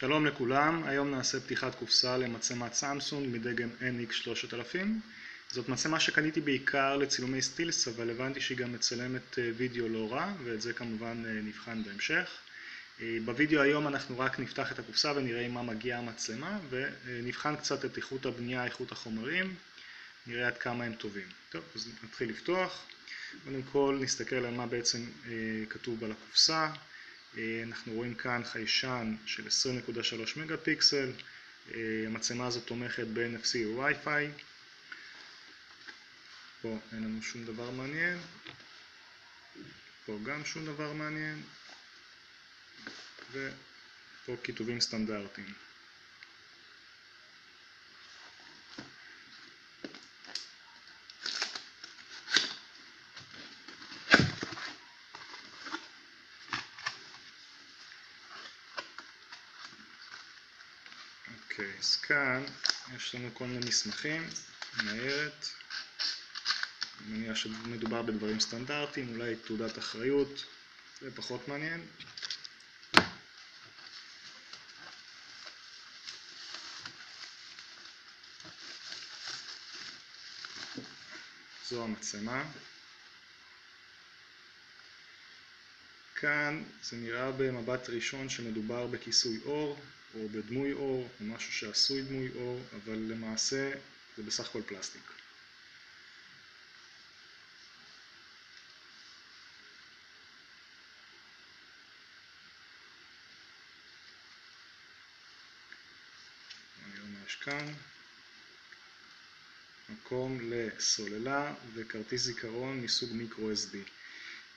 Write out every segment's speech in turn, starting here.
שלום לכולם, היום נעשה פתיחת קופסה למצלמת סמסונג מדגם NX3000. זאת מצלמה שקניתי בעיקר לצילומי סטילס, אבל הבנתי שהיא גם מצלמת וידאו לא רע, ואת זה כמובן נבחן בהמשך. בווידאו היום אנחנו רק נפתח את הקופסה ונראה עם מה מגיעה המצלמה, ונבחן קצת את איכות הבנייה, איכות החומרים, נראה עד כמה הם טובים. טוב, אז נתחיל לפתוח. קודם כל נסתכל על מה בעצם כתוב על הקופסה. אנחנו רואים כאן חיישן של 20.3 מגה פיקסל. המצלמה הזאת תומכת ב-NFC ו-Wi-Fi. פה אין לנו שום דבר מעניין. פה גם שום דבר מעניין. ופה כיתובים סטנדרטיים. אוקיי, אז כאן יש לנו כל מיני מסמכים, ניירת. אני מניח שמדובר בדברים סטנדרטיים, אולי תעודת אחריות, זה פחות מעניין. זו המצלמה. כאן זה נראה במבט ראשון שמדובר בכיסוי אור או בדמוי אור או משהו שעשוי דמוי אור, אבל למעשה זה בסך הכל פלסטיק. נראה מה יש כאן. מקום לסוללה וכרטיס זיכרון מסוג מיקרו SD.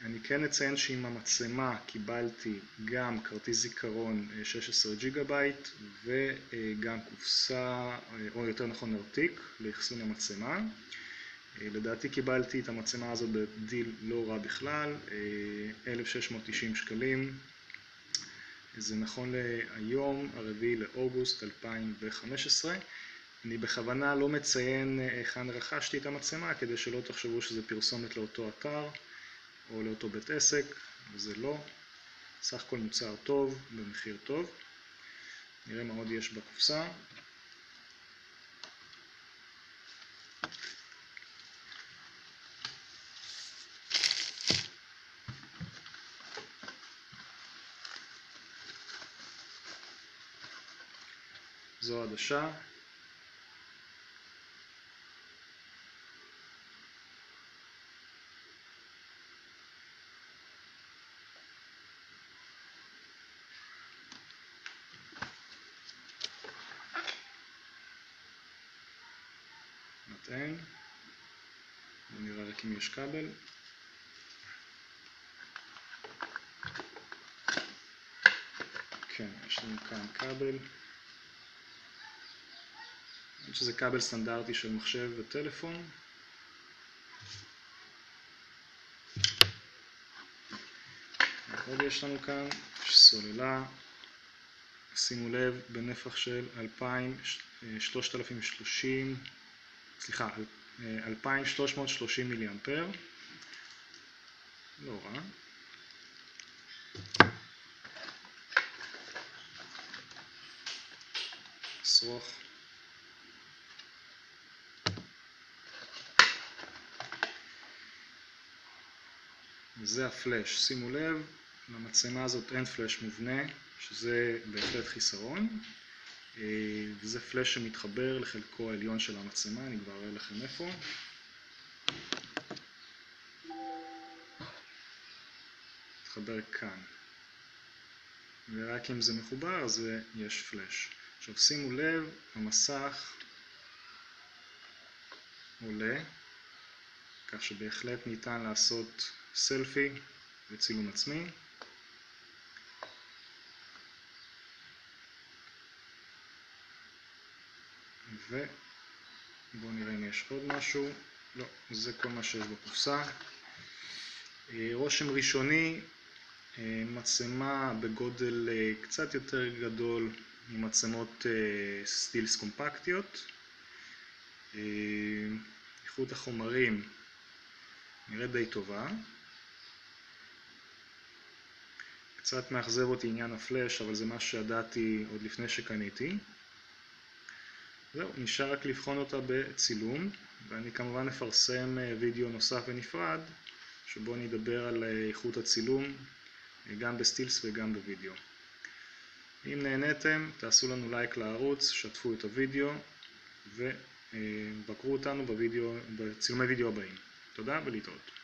אני כן אציין שעם המצלמה קיבלתי גם כרטיס זיכרון 16 ג'יגה בייט וגם קופסה, או יותר נכון ארתיק, לאחסון המצלמה. לדעתי קיבלתי את המצלמה הזאת בדיל לא רע בכלל, 1,690 שקלים. זה נכון להיום, 4 לאוגוסט 2015. אני בכוונה לא מציין היכן רכשתי את המצלמה, כדי שלא תחשבו שזה פרסומת לאותו אתר או לאותו בית עסק, וזה לא. סך הכל מוצר טוב, במחיר טוב. נראה מה עוד יש בקופסה. זו עדשה. מטען. נראה רק אם יש כבל. כן, יש לנו כאן כבל. שזה כבל סטנדרטי של מחשב וטלפון. עוד יש לנו כאן סוללה, שימו לב, בנפח של 2330 מילי אמפר. לא רע. שרוך. זה הפלאש. שימו לב, למצלמה הזאת אין פלאש מובנה, שזה בהחלט חיסרון. וזה פלאש שמתחבר לחלקו העליון של המצלמה, אני כבר אראה לכם איפה. מתחבר כאן. ורק אם זה מחובר, אז יש פלאש. עכשיו שימו לב, המסך עולה, כך שבהחלט ניתן לעשות סלפי וצילום עצמי. ובואו נראה אם יש עוד משהו. לא, זה כל מה שיש בקופסה. רושם ראשוני, מצלמה בגודל קצת יותר גדול ממצלמות סטילס קומפקטיות. איכות החומרים נראית די טובה. קצת מאכזב אותי עניין הפלאש, אבל זה מה שידעתי עוד לפני שקניתי. זהו, נשאר רק לבחון אותה בצילום, ואני כמובן אפרסם וידאו נוסף ונפרד, שבו נדבר על איכות הצילום, גם בסטילס וגם בווידאו. אם נהניתם, תעשו לנו לייק לערוץ, שתפו את הוידאו, ובקרו אותנו בצילומי וידאו הבאים. תודה ולהתראות.